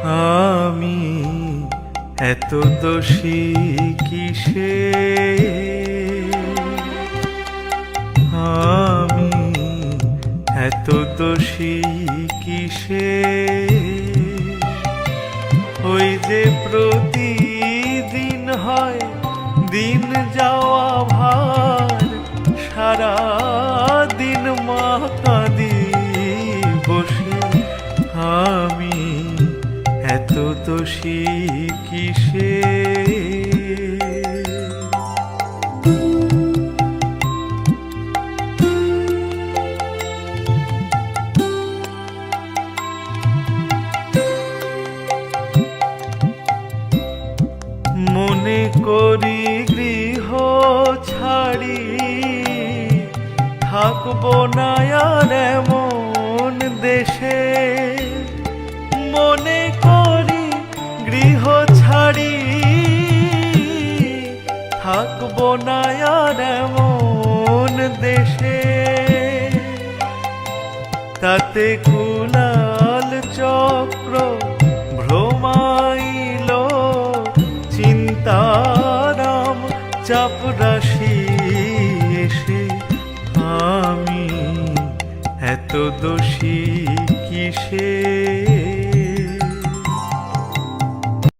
আমি এত দোষী কিসে, আমি এত দোষী কিসে। ওই যে প্রতিদিন হয় দিন যাওয়া ভার, সারা দিন মা কাঁদি বসে। আমি এত দোষী কিসে। মনে করি গৃহ ছাড়ি থাকবো না আর এমন দেশে। মনে করি গৃহ ছাড়ি থাকবো না আর এমন দেশে। তাতে কুলাল চক্র ভ্রমাইল, চিন্তারাম চাপরাশি এসে। আমি এত দোষী কিসে।